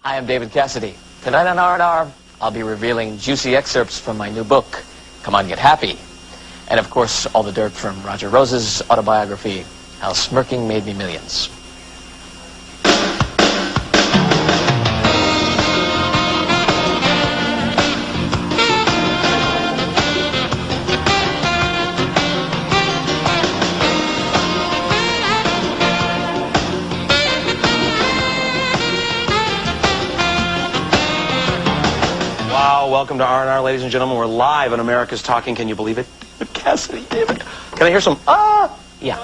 I am David Cassidy. Tonight on R&R, I'll be revealing juicy excerpts from my new book, Come On Get Happy. And of course, all the dirt from Roger Rose's autobiography, How Smirking Made Me Millions. Wow, welcome to R&R, ladies and gentlemen. We're live on America's Talking. Can you believe it? Cassidy, David. Can I hear some, Yeah.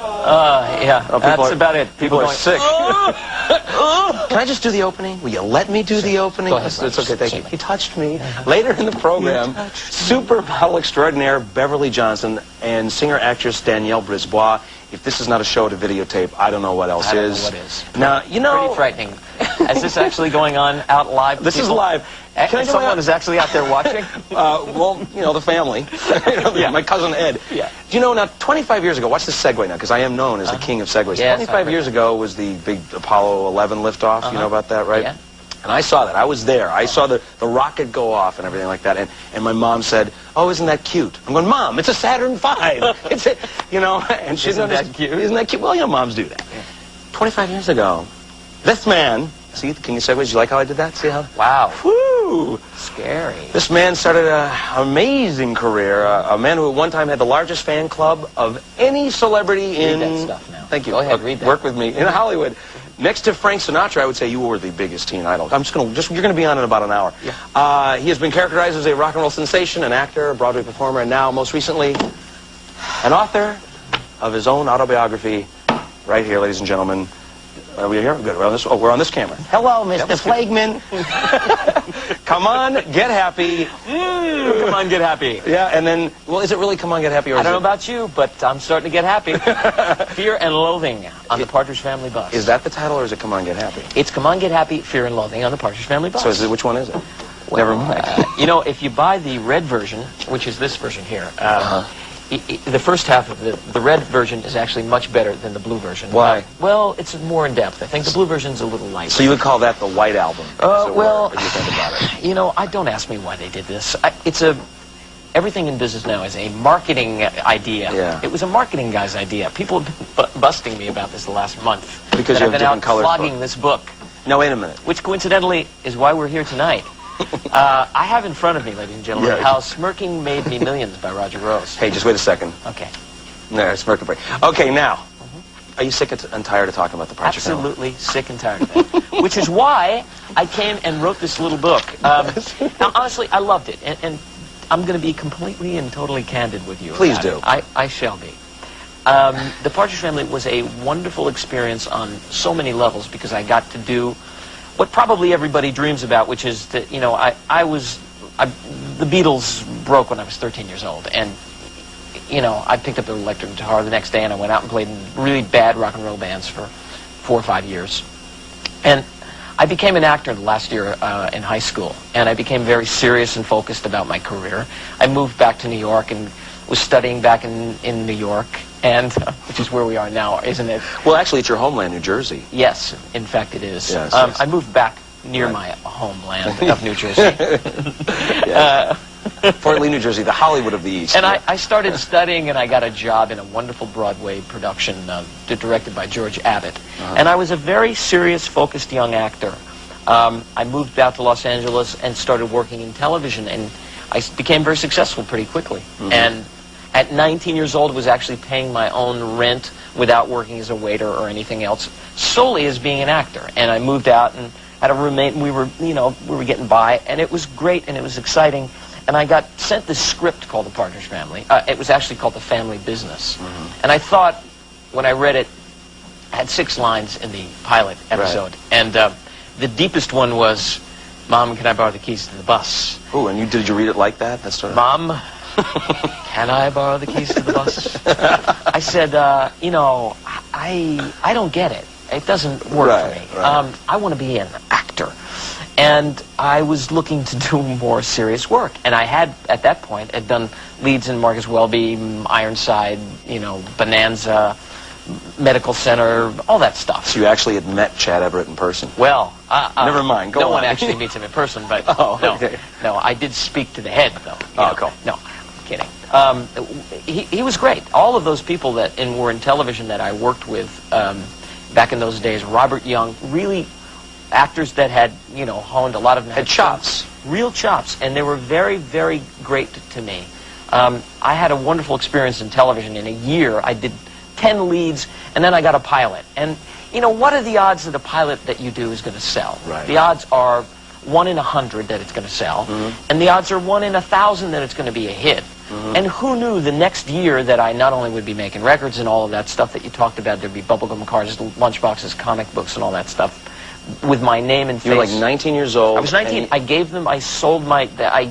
That's about it. People are going, sick. Can I just do the opening? Will you let me do the opening? Go ahead, It's okay, thank you. certainly. He touched me. Later in the program, supermodel extraordinaire Beverly Johnson and singer-actress Danielle Brisbois. If this is not a show to videotape, I don't know what else I don't is. know what is. Now, you know... Pretty frightening. Is this actually going on out live? This is live. Can I Someone is actually out there watching? Well, you know, the family. Yeah. My cousin Ed. Yeah. Do you know, now, 25 years ago, watch this segue now, because I am known as the king of segues. Yes, 25 years ago was the big Apollo 11 liftoff. You know about that, right? Yeah. And I saw that. I was there. I saw the rocket go off and everything like that. And my mom said, "Oh, isn't that cute?" I'm going, "Mom, it's a Saturn V." It's a, you know, and she Isn't that cute? Isn't that cute? Well, you know, moms do that. Yeah. 25 years ago, this man, see, the king of segues, you like how I did that? See how? Wow. Woo! Scary. This man started an amazing career. A man who at one time had the largest fan club of any celebrity in... Read that stuff now. Thank you. Go ahead, read that. Work with me. In Hollywood. Next to Frank Sinatra, I would say you were the biggest teen idol. You're going to be on in about an hour. Yeah. He has been characterized as a rock and roll sensation, an actor, a Broadway performer, and now, most recently, an author of his own autobiography. Right here, ladies and gentlemen. Are we here? Good. We're on this camera. Hello, Mr. Flagman. Come on, get happy. Come on, get happy. Yeah, and then, well, is it really Come On, Get Happy? Or I don't know about you, but I'm starting to get happy. Fear and Loathing on the Partridge Family bus. Is that the title, or is it Come On, Get Happy? It's Come On, Get Happy, Fear and Loathing on the Partridge Family bus. So which one is it? Well, Never mind. You know, if you buy the red version, which is this version here, the first half of the red version is actually much better than the blue version. Why? Well, it's more in depth. I think the blue version's a little lighter. So you would call that the White Album? Well, what do you think about it? You know, don't ask me why they did this. Everything in business now is a marketing idea. Yeah. It was a marketing guy's idea. People have been busting me about this the last month. Because that you have I've been different out colors flogging book. this book, Now, wait a minute. which coincidentally is why we're here tonight. I have in front of me, ladies and gentlemen, Yeah. How Smirking Made Me Millions by Roger Rose. Hey, just wait a second. Okay. There, smirking break. Okay, now, are you sick and tired of talking about the Partridge Family? Absolutely sick and tired of it. Which is why I came and wrote this little book. Now, honestly, I loved it. And I'm going to be completely and totally candid with you. Please about do. it. I shall be. The Partridge Family was a wonderful experience on so many levels because I got to do what probably everybody dreams about, which is that, you know, the Beatles broke when I was 13 years old. And, you know, I picked up the electric guitar the next day and I went out and played in really bad rock and roll bands for 4 or 5 years. And I became an actor the last year in high school, and I became very serious and focused about my career. I moved back to New York and was studying back in New York, and which is where we are now, isn't it? Well, actually, it's your homeland, New Jersey. Yes, in fact it is. Yes, yes. I moved back near my homeland of New Jersey. Fort Lee, New Jersey, the Hollywood of the East. And I started studying, and I got a job in a wonderful Broadway production directed by George Abbott. And I was a very serious, focused young actor. I moved out to Los Angeles and started working in television, and I became very successful pretty quickly. And at 19 years old, was actually paying my own rent without working as a waiter or anything else, solely as being an actor. And I moved out and had a roommate, and we were getting by, and it was great, and it was exciting. And I got sent this script called The Partridge Family. It was actually called The Family Business. And I thought, when I read it, I had 6 lines in the pilot episode. Right. And the deepest one was, "Mom, can I borrow the keys to the bus?" Oh, and did you read it like that? That's sort of... "Mom, can I borrow the keys to the bus?" I said, you know, I don't get it. It doesn't work for me. Right. I want to be an actor. And I was looking to do more serious work. And I had, at that point, had done leads in Marcus Welby, Ironside, you know, Bonanza, medical center, all that stuff. So you actually had met Chad Everett in person? Well, never mind. Go on. No one actually meets him in person, but okay. no, I did speak to the head, though. Oh, cool. No, I'm kidding. He was great. All of those people that were in television that I worked with back in those days, Robert Young, really actors that had, honed a lot of them. Had chops. Real chops, and they were very, very great to me. I had a wonderful experience in television. In a year, I did 10 leads, and then I got a pilot. And, what are the odds that a pilot that you do is going to sell? Right. The odds are 1 in 100 that it's going to sell, and the odds are 1 in 1,000 that it's going to be a hit. And who knew the next year that I not only would be making records and all of that stuff that you talked about, there'd be bubblegum cards, lunchboxes, comic books, and all that stuff with my name and face. You were like 19 years old. I was 19. I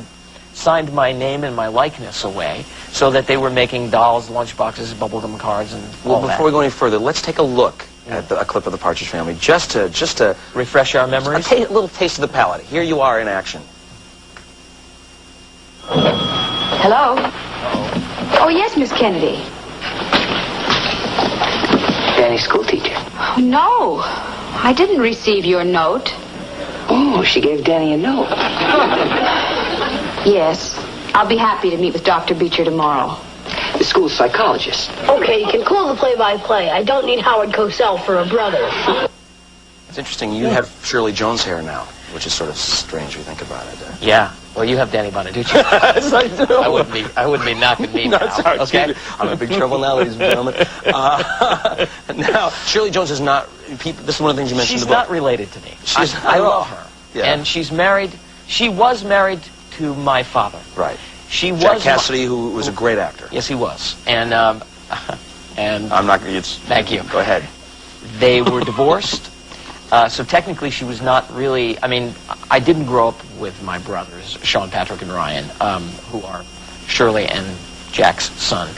signed my name and my likeness away so that they were making dolls, lunchboxes, bubblegum cards, and all that. Before we go any further, let's take a look at a clip of the Partridge Family, just to refresh our memories. A little taste of the palate. Here you are in action. Hello? Oh, yes, Miss Kennedy. Danny's school teacher. Oh, no. I didn't receive your note. Oh, she gave Danny a note. Yes. I'll be happy to meet with Dr. Beecher tomorrow. The school's psychologist. Okay, you can call the play-by-play. I don't need Howard Cosell for a brother. It's interesting. You have Shirley Jones hair now, which is sort of strange if you think about it. Yeah. Well, you have Danny Bonaducci. Yes, I do. I wouldn't be knocking me No, now. sorry, Okay. I'm in big trouble now, ladies and gentlemen. Now, Shirley Jones is not. This is one of the things you mentioned She's in the book. not related to me. She's- I love her. Yeah. And she's married. She was married to my father. Right. She Jack was. Cassidy, who was a great actor. Yes, he was. And and I'm not. It's. thank you. Go ahead. They were divorced. So technically, she was not really. I mean, I didn't grow up with my brothers, Sean, Patrick, and Ryan, who are Shirley and Jack's son.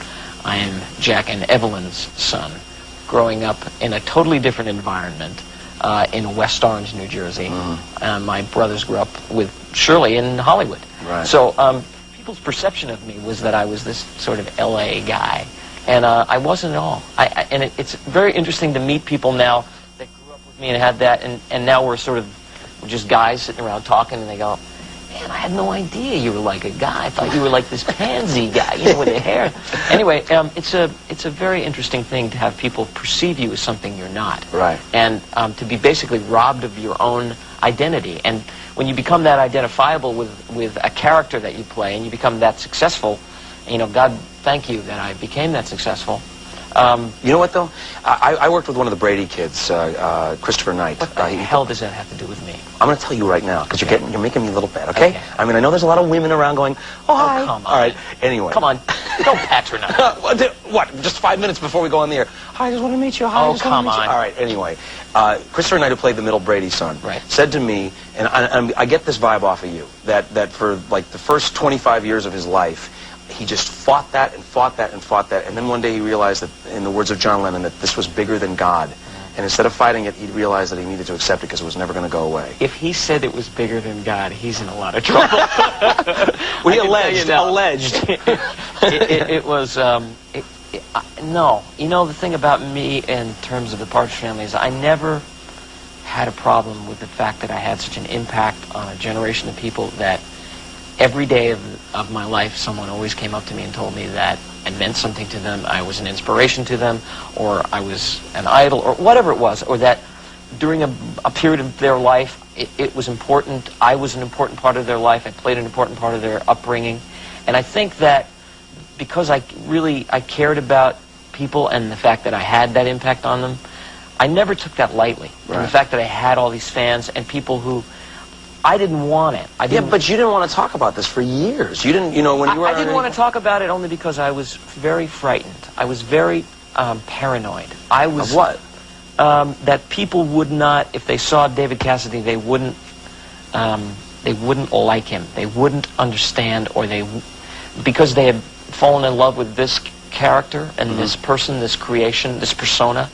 I am Jack and Evelyn's son, growing up in a totally different environment in West Orange, New Jersey. My brothers grew up with Shirley in Hollywood. Right. So people's perception of me was that I was this sort of L.A. guy, and I wasn't at all. And it's very interesting to meet people now that grew up with me and had that, and now we're just guys sitting around talking, and they go, man, I had no idea you were like a guy. I thought you were like this pansy guy, with the hair. Anyway, it's a very interesting thing to have people perceive you as something you're not. Right. And to be basically robbed of your own identity. And when you become that identifiable with a character that you play, and you become that successful, God thank you that I became that successful. You know what, though? I worked with one of the Brady kids, Christopher Knight. What the hell does that have to do with me? I'm going to tell you right now, because you're making me a little bad, okay? I mean, I know there's a lot of women around going, oh, hi. Come on. All right, anyway. Come on. Don't patronize. What? Just 5 minutes before we go on the air. Hi, I just want to meet you. Hi, I Oh, just want to come meet you. on. All right, anyway. Christopher Knight, who played the middle Brady son, Right. said to me, and I get this vibe off of you, that for like the first 25 years of his life, he just fought that and fought that and fought that, and then one day he realized that, in the words of John Lennon, that this was bigger than God. And instead of fighting it, he realized that he needed to accept it because it was never going to go away. If he said it was bigger than God, he's in a lot of trouble. Well, he I can tell you alleged. It was, no. The thing about me in terms of the Partridge Family is I never had a problem with the fact that I had such an impact on a generation of people that every day of my life, someone always came up to me and told me that I meant something to them, I was an inspiration to them, or I was an idol, or whatever it was, or that during a period of their life, it was important, I was an important part of their life, I played an important part of their upbringing. And I think that because I cared about people and the fact that I had that impact on them, I never took that lightly. Right. And the fact that I had all these fans and people who I didn't want it. Yeah, but you didn't want to talk about this for years. You didn't, when you were... I didn't want to talk about it only because I was very frightened. I was very paranoid. I was... Of what? That people would not, if they saw David Cassidy, they wouldn't like him. They wouldn't understand, or because they had fallen in love with this character and this person, this creation, this persona,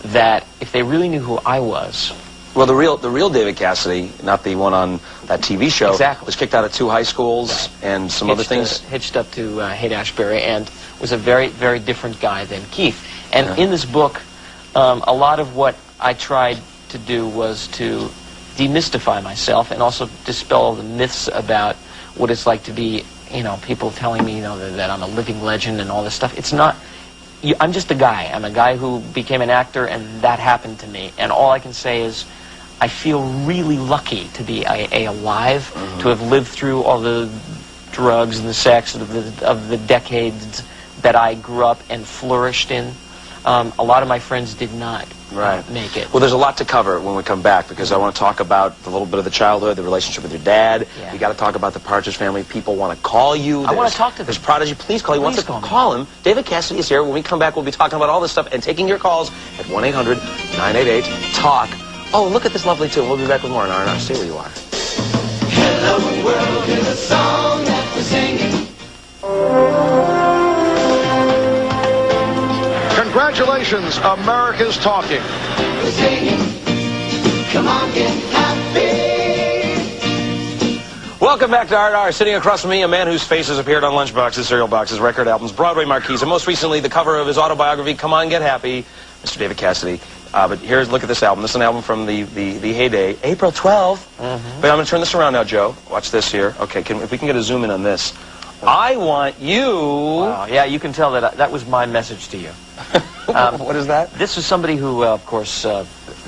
that if they really knew who I was... Well, the real David Cassidy, not the one on that TV show, Exactly. was kicked out of 2 high schools and some other things. Hitched up to Haight-Ashbury, and was a very, very different guy than Keith. And in this book, a lot of what I tried to do was to demystify myself and also dispel the myths about what it's like to be, you know, people telling me, you know, that I'm a living legend and all this stuff. It's not. I'm just a guy. I'm a guy who became an actor, and that happened to me. And all I can say is, I feel really lucky to be alive, to have lived through all the drugs and the sex of the decades that I grew up and flourished in. A lot of my friends did not make it. Well, there's a lot to cover when we come back, because I want to talk about a little bit of the childhood, the relationship with your dad. Yeah. We got to talk about the Partridge Family. People want to call you. I want to talk to them. There's Prodigy. Please call. He wants to call me. call him. David Cassidy is here. When we come back, we'll be talking about all this stuff and taking your calls at 1-800-988-TALK. Oh, look at this lovely tune. We'll be back with more on R&R. Stay where you are. Hello world is a song that we're singing. Congratulations, America's talking. We're singing. Come on, get happy. Welcome back to R&R. Sitting across from me, a man whose face has appeared on lunchboxes, cereal boxes, record albums, Broadway marquees, and most recently the cover of his autobiography, Come On, Get Happy, Mr. David Cassidy. But here's, look at this album. This is an album from the heyday, April 12th. But I'm going to turn this around now, Joe. Watch this here. Okay, if we can get a zoom in on this. I want you... Wow, yeah, you can tell that that was my message to you. What is that? This was somebody who, of course,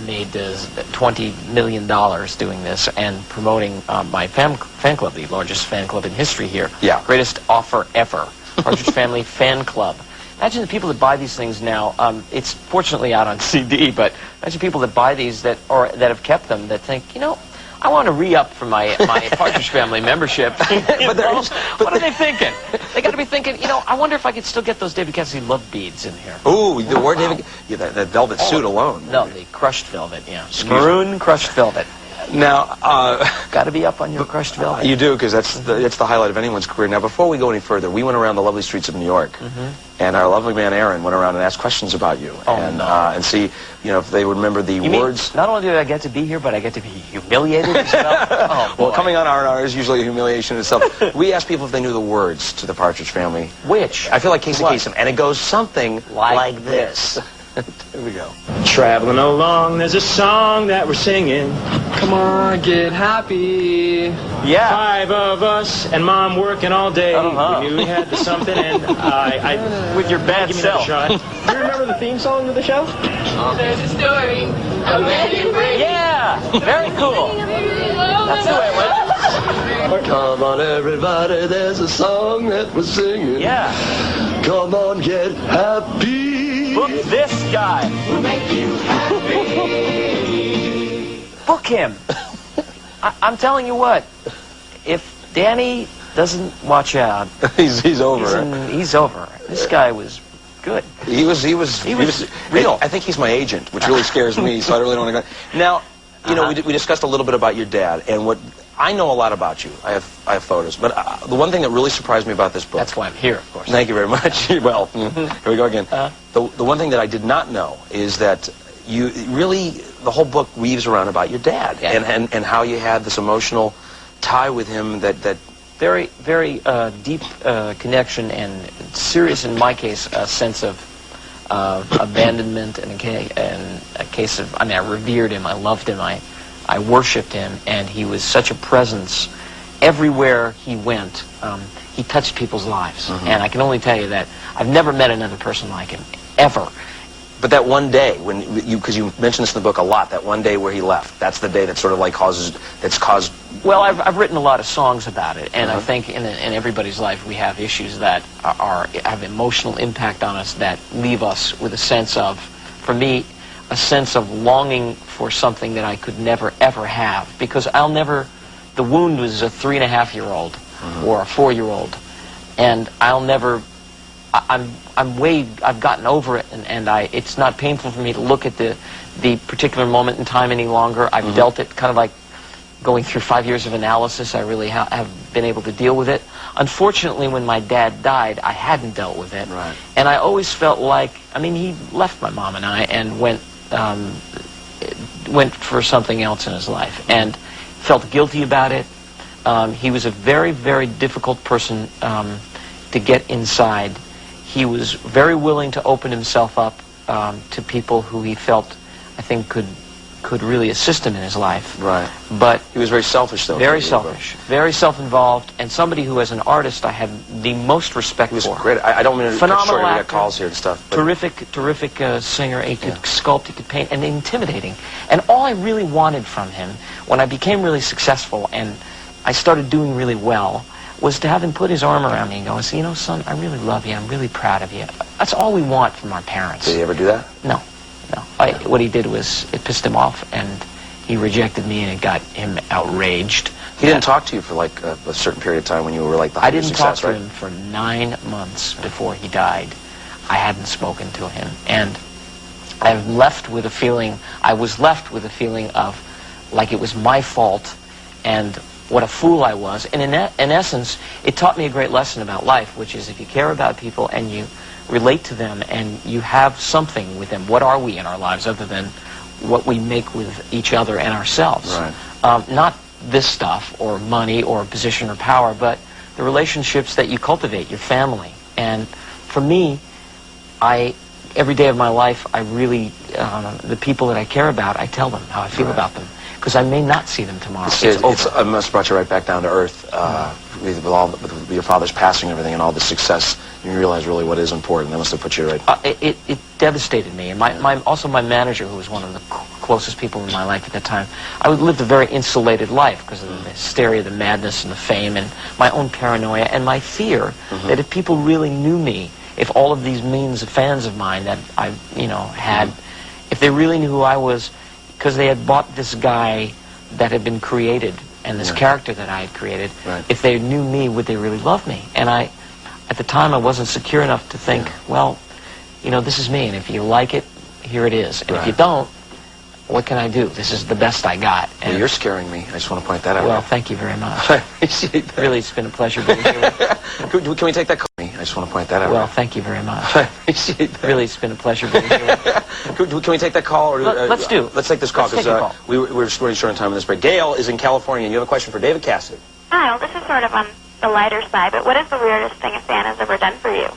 made $20 million doing this and promoting my fan club, the largest fan club in history here. Yeah. Greatest offer ever. Partridge Family Fan Club. Imagine the people that buy these things now. It's fortunately out on CD, but imagine people that buy these that have kept them that think, you know, I want to re-up for my Partridge Family membership. What are they thinking? They got to be thinking, you know, I wonder if I could still get those David Cassidy love beads in here. Ooh, the word David... Yeah, that velvet suit alone. No, the crushed velvet, yeah. Maroon crushed velvet. Now, Got to be up on your crushed velvet. you do, because that's the highlight of anyone's career. Now, before we go any further, we went around the lovely streets of New York, and our lovely man Aaron went around and asked questions about you, and see, you know, if they would remember the words. Not only do I get to be here, but I get to be humiliated as well. Oh, boy. Well, coming on R&R is usually a humiliation itself. We asked people if they knew the words to the Partridge Family. Which? I feel like Casey What? Kasem, and it goes something Like this. Here we go. Traveling along, there's a song that we're singing. Come on, get happy. Yeah. 5 of us and Mom working all day. Uh-huh. We knew we had to something, and I With your bad give me another self. shot. Do you remember the theme song to the show? There's a story. A wedding ring. Yeah. Very cool. That's the way it went. Come on, everybody, there's a song that we're singing. Yeah. Come on, get happy. Book this guy. We'll make you happy. Book him. I'm telling you what. If Danny doesn't watch out, he's over. he's over. This guy was good. He was real. I think he's my agent, which really scares me, so I really don't want to go. Now, you know, we discussed a little bit about your dad, and what I know a lot about you. I have photos, but the one thing that really surprised me about this book. That's why I'm here, of course. Thank you very much. Well, here we go again. The one thing that I did not know is that you really, the whole book weaves around about your dad, and how you had this emotional tie with him that very, very deep connection, and serious, in my case, a sense of abandonment, and a case of, I mean, I revered him, I loved him, I worshipped him, and he was such a presence. Everywhere he went, he touched people's lives. And I can only tell you that I've never met another person like him, ever. But that one day, when because you mentioned this in the book a lot, that one day where he left, that's the day that sort of like caused... Well, I've written a lot of songs about it, and I think in everybody's life we have issues that have emotional impact on us that leave us with a sense of, for me, a sense of longing for something that I could never, ever have. Because the wound was a 3.5-year-old or a 4-year-old, and I've gotten over it, and it's not painful for me to look at the particular moment in time any longer. I've dealt it, kind of like going through 5 years of analysis. I really have been able to deal with it. Unfortunately, when my dad died, I hadn't dealt with it. Right. And I always felt like, I mean, he left my mom and I and went for something else in his life, and felt guilty about it. He was a very, very difficult person to get inside. He was very willing to open himself up to people who he felt, I think, could really assist him in his life. Right. But He was very selfish, though. very selfish, very self-involved, and somebody who, as an artist, I had the most respect He was for. great. I don't mean to Phenomenal cut short, we got actor. calls here and stuff. But Terrific singer. He could sculpt, he could paint, and intimidating. And all I really wanted from him, when I became really successful and I started doing really well, was to have him put his arm around me and go, you know, son, I really love you. I'm really proud of you. That's all we want from our parents. Did he ever do that? No. What he did was, it pissed him off, and he rejected me, and it got him outraged. He didn't talk to you for like a certain period of time when you were like the height I of didn't success, talk to right? him for 9 months before he died. I hadn't spoken to him, and I was left with a feeling of like it was my fault and what a fool I was. And in essence, it taught me a great lesson about life, which is if you care about people and you relate to them and you have something with them, what are we in our lives other than what we make with each other and ourselves? Right. Not this stuff or money or position or power, but the relationships that you cultivate, your family. And for me, every day of my life, I really, the people that I care about, I tell them how I feel about them. Because I may not see them tomorrow. It's over. It must have brought you right back down to earth with your father's passing and everything and all the success. You realize really what is important. That must have put you right. It devastated me. And also my manager, who was one of the closest people in my life at that time, I lived a very insulated life because of the hysteria, the madness, and the fame, and my own paranoia, and my fear that if people really knew me, if all of these millions of fans of mine that I, had, if they really knew who I was, because they had bought this guy that had been created and this character that I had created, if they knew me, would they really love me? And at the time, I wasn't secure enough to think, well, this is me, and if you like it, here it is. And if you don't, what can I do? This is the best I got. And you're scaring me. I just want to point that out. Well, thank you very much. I appreciate that. Really, it's been a pleasure being here. Can we take that call? I just want to point that out. Well, thank you very much. I appreciate that. Really, it's been a pleasure being here. Can we take that call? Or, Let's do. Let's take this call Let's take because a call. we're just running short on time on this break. Gail is in California, and you have a question for David Cassidy. Hi, well, this is sort of on the lighter side, but what is the weirdest thing a fan has ever done for you?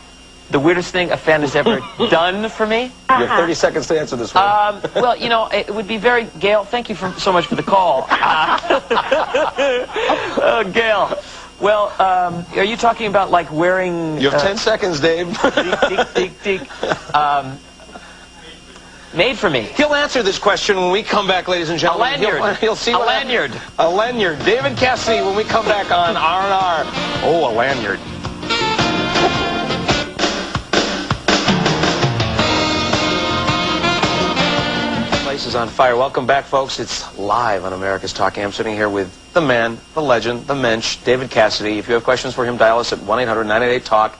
The weirdest thing a fan has ever done for me? You have 30 seconds to answer this one. Well, it would be very... Gail, thank you so much for the call. Gail. Well, are you talking about, like, wearing... You have 10 seconds, Dave. Made for me. He'll answer this question when we come back, ladies and gentlemen. A lanyard. He'll see a what lanyard. Happens. A lanyard. David Cassidy when we come back on R&R. Oh, a lanyard. Place is on fire. Welcome back, folks. It's live on America's Talk. I'm sitting here with the man, the legend, the mensch, David Cassidy. If you have questions for him, dial us at 1-800-988-TALK.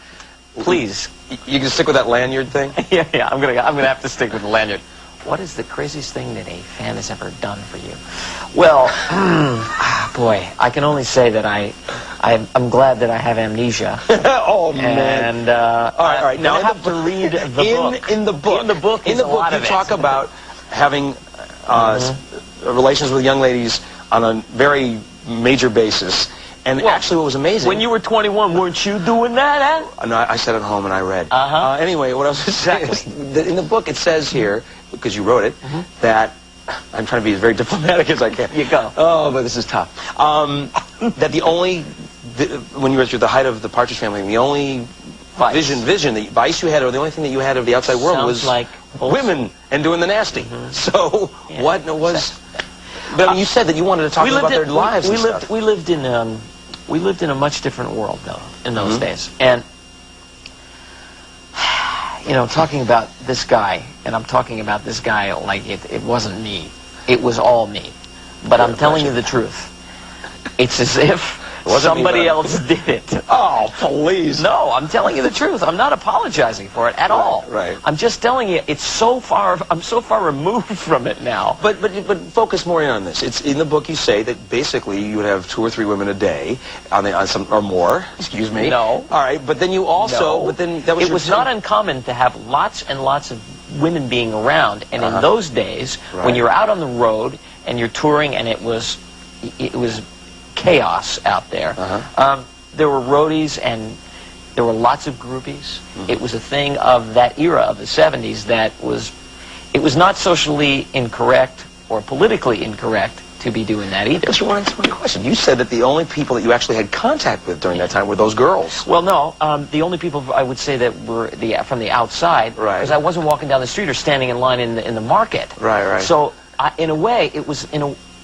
Please, you can stick with that lanyard thing? Yeah, I'm gonna have to stick with the lanyard. What is the craziest thing that a fan has ever done for you? Well, boy, I can only say that I'm glad that I have amnesia. Oh, man. And all right. Now I have to read the book. In the book, you talk about having relations with young ladies on a very major basis. And actually, what was amazing... When you were 21, weren't you doing that? No, I sat at home and I read. Anyway, what I was saying is that in the book it says here, because you wrote it, that... I'm trying to be as very diplomatic as I can. You go. Oh, but this is tough. That the only... when you were at the height of the Partridge Family, the only vision, the vice you had, or the only thing that you had of the outside world was like women and doing the nasty. So, what was... But I mean, you said that you wanted to talk about their lives and stuff. We lived in a much different world, though, in those days. And, talking about this guy, and I'm talking about this guy like it wasn't me. It was all me. But I'm telling you the truth. It's as if somebody else did it. Oh, please. No, I'm telling you the truth. I'm not apologizing for it at all. Right. I'm just telling you, I'm so far removed from it now. But focus more in on this. It's in the book. You say that basically you would have 2 or 3 women a day on some or more. Excuse me. No. All right, but then you also. No. But then that was. It was not uncommon to have lots and lots of women being around, and in those days, when you're out on the road and you're touring, and it was chaos out there. There were roadies, and There were lots of groupies. It was a thing of that era of the 70s that it was not socially incorrect or politically incorrect to be doing that either. But you want to answer my question. You said that the only people that you actually had contact with during that time were those girls. Well, no. The only people I would say that were from the outside, Right. because I wasn't walking down the street or standing in line in the market. Right, right. So, in a way, it was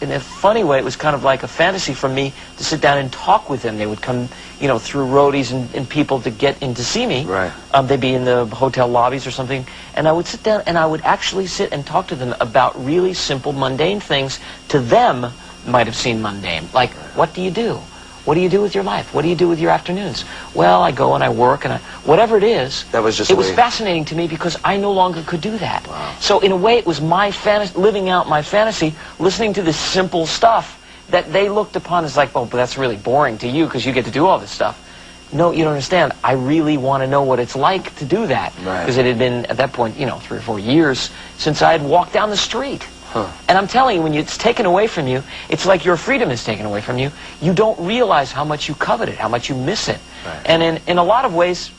in a funny way, it was kind of like a fantasy for me to sit down and talk with them. They would come, you know, through roadies and people to get in to see me. Right. They'd be in the hotel lobbies or something, and I would sit down and I would actually sit and talk to them about really simple, mundane things. To them, might have seemed mundane. Like, what do you do? What do you do with your life? What do you do with your afternoons? Well, I go and I work and whatever it is. That was just it was fascinating to me because I no longer could do that. Wow. So in a way, it was my fantasy, living out my fantasy, listening to this simple stuff that they looked upon as like, oh, but that's really boring to you because you get to do all this stuff. No, you don't understand. I really want to know what it's like to do that. Right. Because it had been, at that point, you know, 3 or 4 years since I had walked down the street. Huh. And I'm telling you, when it's taken away from you, it's like your freedom is taken away from you. You don't realize how much you covet it, how much you miss it. Right. And in a lot of ways,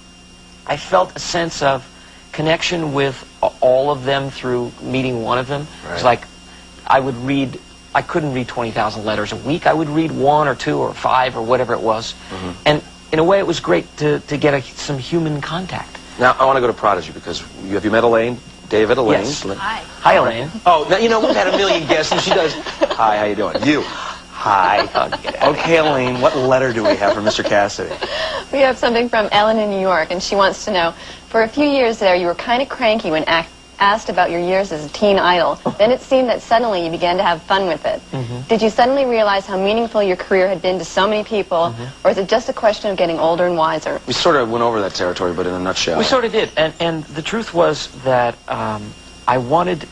I felt a sense of connection with all of them through meeting one of them. Right. It's like I couldn't read 20,000 letters a week. I would read 1 or 2 or 5 or whatever it was. And in a way, it was great to get some human contact. Now, I want to go to Prodigy because have you met Elaine? David, Elaine. Yes. Hi. Hi, Elaine. Oh, now, you know, we've had a million guests, and she does, hi, how you doing? You. Hi. Okay, Elaine, what letter do we have for Mr. Cassidy? We have something from Ellen in New York, and she wants to know, for a few years there, you were kind of cranky when asked about your years as a teen idol. Then it seemed that suddenly you began to have fun with it. Did you suddenly realize how meaningful your career had been to so many people, or is it just a question of getting older and wiser? We sort of went over that territory, but in a nutshell. We sort of did, and the truth was that I wanted,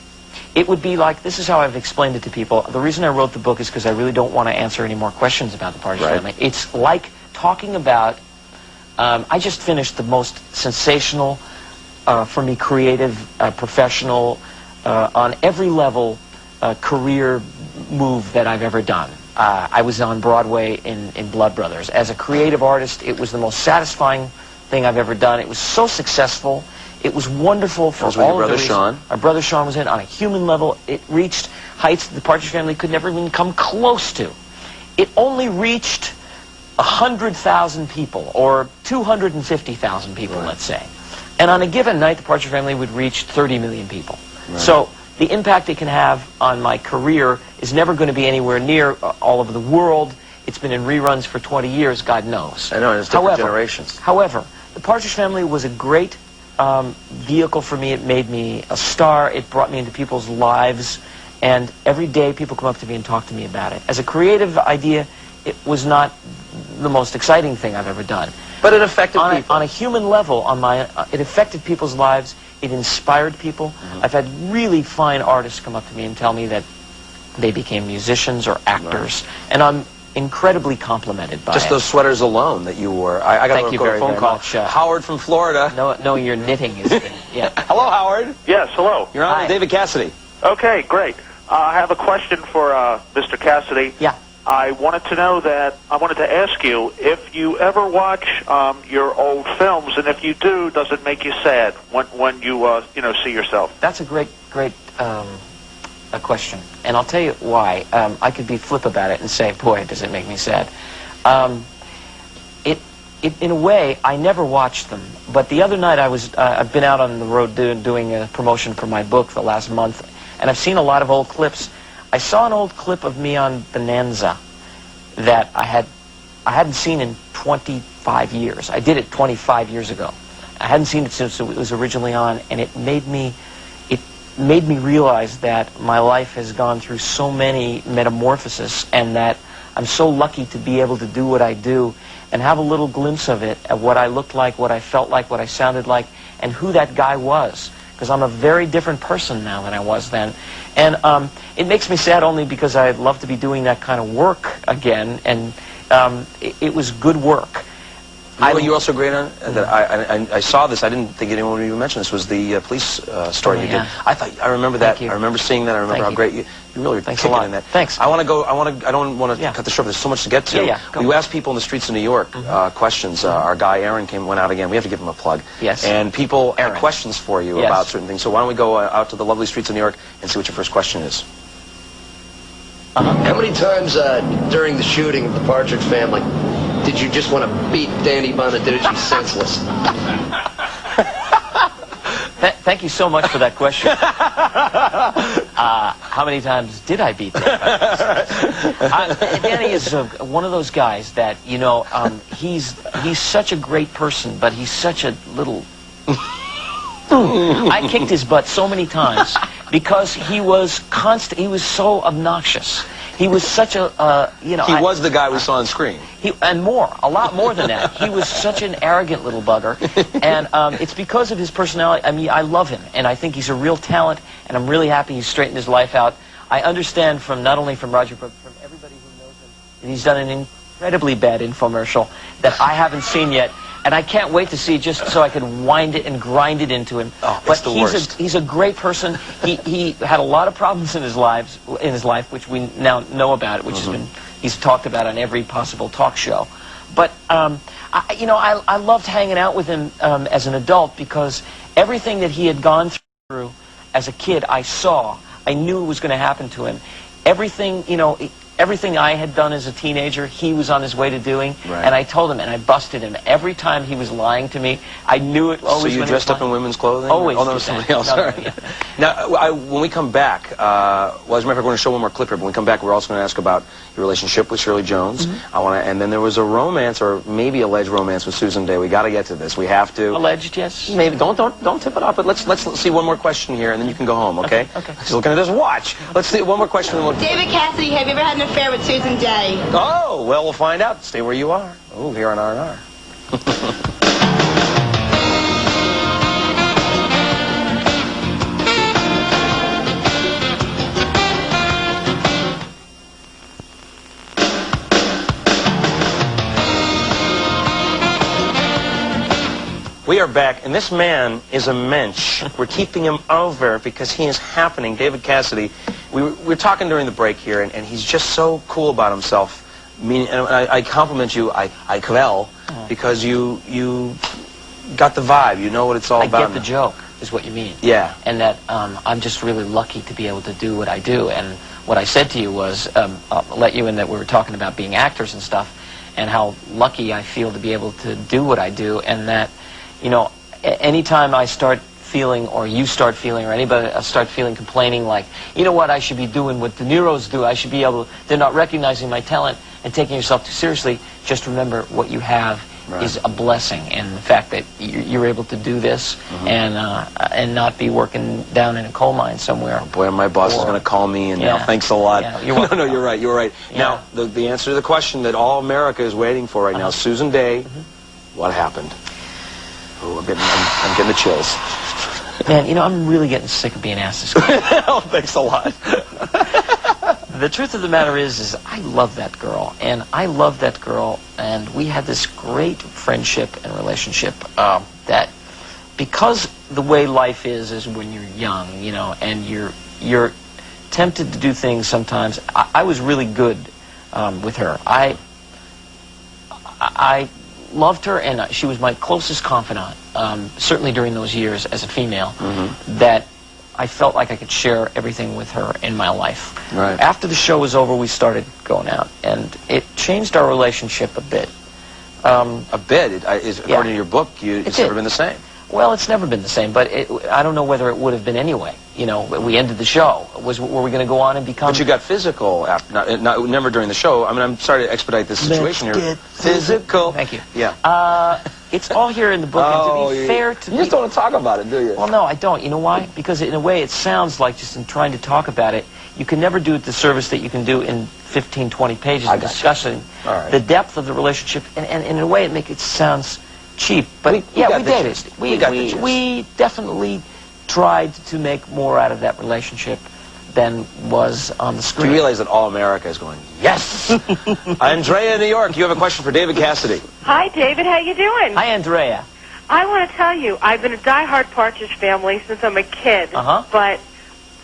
it would be like, this is how I've explained it to people. The reason I wrote the book is because I really don't want to answer any more questions about the Partridge Family. It's like talking about, I just finished the most sensational, for me, creative, professional, on every level, career move that I've ever done. I was on Broadway in Blood Brothers. As a creative artist, it was the most satisfying thing I've ever done. It was so successful. It was wonderful for all of the reasons. Sean. Our brother Sean was in. On a human level, it reached heights that the Partridge Family could never even come close to. It only reached 100,000 people, or 250,000 people, let's say. And on a given night, the Partridge Family would reach 30 million people. Right. So the impact it can have on my career is never going to be anywhere near all over the world. It's been in reruns for 20 years, God knows. I know, and it's different generations. However, the Partridge Family was a great vehicle for me. It made me a star. It brought me into people's lives. And every day people come up to me and talk to me about it. As a creative idea, it was not the most exciting thing I've ever done. But it affected people. On a human level, it affected people's lives. It inspired people. I've had really fine artists come up to me and tell me that they became musicians or actors. And I'm incredibly complimented by Just it. those sweaters alone that you wore. I got Thank you a very, phone very call. much. Howard from Florida. No, your knitting is... yeah. Hello, Howard. Yes, hello. You're on Hi. with David Cassidy. Okay, great. I have a question for Mr. Cassidy. Yeah. I wanted to ask you if you ever watch your old films, and if you do, does it make you sad when you see yourself? That's a great a question, and I'll tell you why. I could be flip about it and say, boy, does it make me sad. In a way, I never watched them, but the other night I've been out on the road doing a promotion for my book the last month, and I've seen a lot of old clips. I saw an old clip of me on Bonanza that I hadn't seen in 25 years. I did it 25 years ago. I hadn't seen it since it was originally on, and it made me realize that my life has gone through so many metamorphoses, and that I'm so lucky to be able to do what I do and have a little glimpse of it, of what I looked like, what I felt like, what I sounded like, and who that guy was. Because I'm a very different person now than I was then. And it makes me sad only because I'd love to be doing that kind of work again, and it was good work. You were also great on that. I saw this. I didn't think anyone would even mention this. Was the police story you did? I remember that. I remember seeing that. I remember how great you really were kicking in that. Thanks. I want to go. I don't want to cut the show. There's so much to get to. You asked people in the streets of New York questions. Our guy Aaron went out again. We have to give him a plug. Yes. And people had questions for you about certain things. So why don't we go out to the lovely streets of New York and see what your first question is? How many times during the shooting of the Partridge Family did you just want to beat Danny Bonaducci senseless? Thank you so much for that question. How many times did I beat Danny? Danny is one of those guys that, you know, he's such a great person, but he's such a little... I kicked his butt so many times because he was constant. He was so obnoxious. He was such a, you know... He was the guy we saw on screen. And more, a lot more than that. He was such an arrogant little bugger. And it's because of his personality. I mean, I love him, and I think he's a real talent, and I'm really happy he's straightened his life out. I understand from not only from Roger, but from everybody who knows him, that he's done an incredibly bad infomercial that I haven't seen yet. And I can't wait to see it just so I can wind it and grind it into him. Oh, but the worst. He's a great person. He had a lot of problems in his life, which we now know about, which has been he's talked about on every possible talk show. But you know, I loved hanging out with him as an adult because everything that he had gone through as a kid, I saw. I knew it was going to happen to him. Everything, you know. Everything I had done as a teenager, he was on his way to doing, and I told him, and I busted him. Every time he was lying to me, I knew it always. So you dressed up in women's clothing? Always. Oh, no, somebody else. Now, when we come back, well, as a matter of fact, we're going to show one more clip here, but when we come back, we're also going to ask about your relationship with Shirley Jones. And then there was a romance, or maybe alleged romance, with Susan Day. We got to get to this. We have to. Alleged, yes. Maybe. Don't tip it off. But let's see one more question here, and then you can go home. Okay. Okay. He's looking at his watch. Let's see one more question. And we'll... David Cassidy, have you ever had an affair with Susan Day? Oh, well, we'll find out. Stay where you are. Oh, here on R&R. We are back, and this man is a mensch. We're keeping him over because he is happening. David Cassidy, we were talking during the break here, and he's just so cool about himself. And I compliment you, I quell, because you got the vibe. You know what it's all about. I get the joke, is what you mean. Yeah. And that I'm just really lucky to be able to do what I do. And what I said to you was, I'll let you in that we were talking about being actors and stuff, and how lucky I feel to be able to do what I do, and that, you know, anytime I start feeling, or you start feeling, or anybody start feeling complaining like, you know what, I should be doing what De Niro's do, I should be able to, they're not recognizing my talent and taking yourself too seriously, just remember what you have is a blessing, and the fact that you're able to do this and not be working down in a coal mine somewhere. Oh boy, my boss is going to call me, and now, thanks a lot. Yeah, you're welcome. No, you're right, you're right. Yeah. Now, the answer to the question that all America is waiting for right now, Susan Day, what happened? Oh, I'm getting the chills. Man, you know, I'm really getting sick of being asked this question. Oh, thanks a lot. The truth of the matter is I love that girl, and and we had this great friendship and relationship that, because the way life is when you're young, you know, and you're tempted to do things sometimes. I was really good with her. I loved her, and she was my closest confidant, certainly during those years as a female, that I felt like I could share everything with her in my life. Right. After the show was over, we started going out, and it changed our relationship a bit. A bit? According to your book, it's never been the same. Well, it's never been the same, but I don't know whether it would have been anyway. You know, we ended the show. Were we going to go on and become... But you got physical after, never during the show. I mean, I'm sorry to expedite this situation Let's here. get physical. Thank you. Yeah. It's all here in the book, and to be fair to you just don't want to talk about it, do you? Well, no, I don't. You know why? Because in a way it sounds like, just in trying to talk about it, you can never do it the service that you can do in 15, 20 pages discussing the depth of the relationship, and in a way it sounds cheap. But we dated. We definitely tried to make more out of that relationship than was on the Do screen. you realize that all America is going, yes? Andrea in New York, you have a question for David Cassidy. Hi, David. How you doing? Hi, Andrea. I want to tell you, I've been a diehard Partridge Family since I'm a kid. Uh-huh. But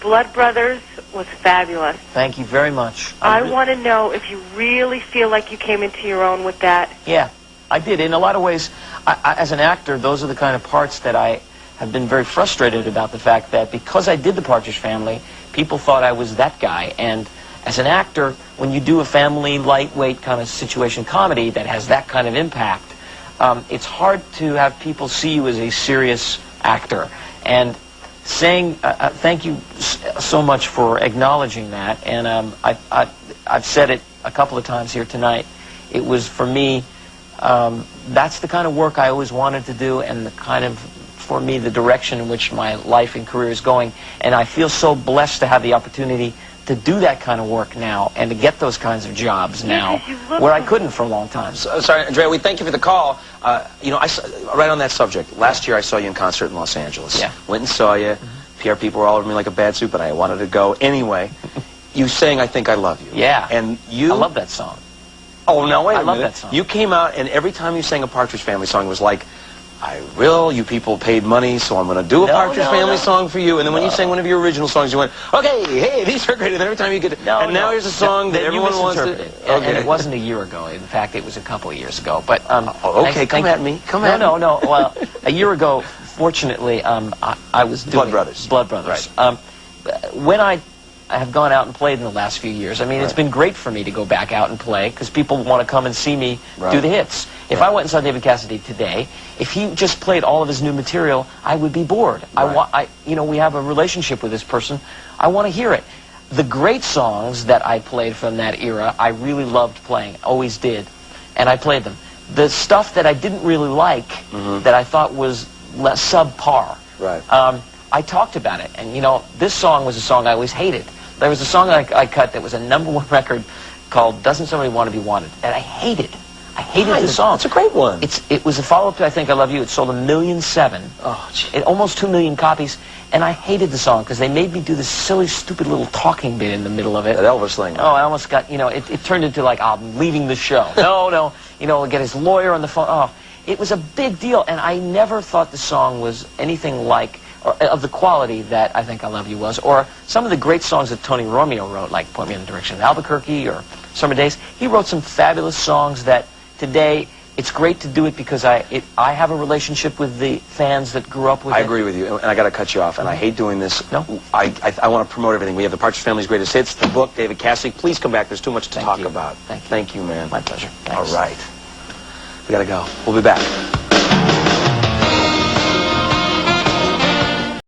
Blood Brothers was fabulous. Thank you very much. I want to know if you really feel like you came into your own with that. Yeah, I did. In a lot of ways, as an actor, those are the kind of parts that I have been very frustrated about, the fact that because I did the Partridge Family, people thought I was that guy. And as an actor, when you do a family, lightweight kind of situation comedy that has that kind of impact, it's hard to have people see you as a serious actor. And saying thank you so much for acknowledging that. And I've said it a couple of times here tonight. It was, for me, that's the kind of work I always wanted to do, and the kind of, for me, the direction in which my life and career is going. And I feel so blessed to have the opportunity to do that kind of work now and to get those kinds of jobs now, where I couldn't for a long time. Sorry, Andrea, we thank you for the call. You know, right on that subject, last year I saw you in concert in Los Angeles. Yeah. Went and saw you. PR people were all over me like a bad suit, but I wanted to go anyway. You sang I Think I Love You. Yeah. And you... I love that song. Oh, no, wait a minute. I love that song. You came out, and every time you sang a Partridge Family song, it was like, I will, you people paid money, so I'm going to do a Partridge Family song for you. And then when you sang one of your original songs, you went, okay, hey, these are great. And every time you get now here's a song that everyone wants to... Okay. And it wasn't a year ago. In fact, it was a couple of years ago. But okay, come at me. Come at me. No. Well, a year ago, fortunately, I was doing... Blood Brothers. Blood Brothers. Right. When I have gone out and played in the last few years, I mean, it's been great for me to go back out and play, because people want to come and see me do the hits. If I went and saw David Cassidy today, if he just played all of his new material, I would be bored. You know, we have a relationship with this person. I want to hear it. The great songs that I played from that era, I really loved playing, always did, and I played them. The stuff that I didn't really like, that I thought was less subpar, I talked about it. And, you know, this song was a song I always hated. There was a song I cut that was a #1 record called Doesn't Somebody Want to Be Wanted, that I hated. I hated the song. It's a great one. It was a follow-up to I Think I Love You. It sold 1.7 million. Oh, gee. Almost 2 million copies. And I hated the song because they made me do this silly, stupid little talking bit in the middle of it. That Elvis thing. Oh, I almost got, you know, it turned into like, I'm leaving the show. No, you know, get his lawyer on the phone. Oh, it was a big deal. And I never thought the song was anything like, or of the quality that I Think I Love You was, or some of the great songs that Tony Romeo wrote, like Point Me in the Direction of Albuquerque or Summer Days. He wrote some fabulous songs that today, it's great to do it because I have a relationship with the fans that grew up with it. I agree with you, and I got to cut you off, and I hate doing this. No? I want to promote everything. We have the Partridge Family's Greatest Hits, the book, David Cassidy. Please come back. There's too much to talk about. Thank you. Thank you, man. My pleasure. Thanks. All right. We got to go. We'll be back.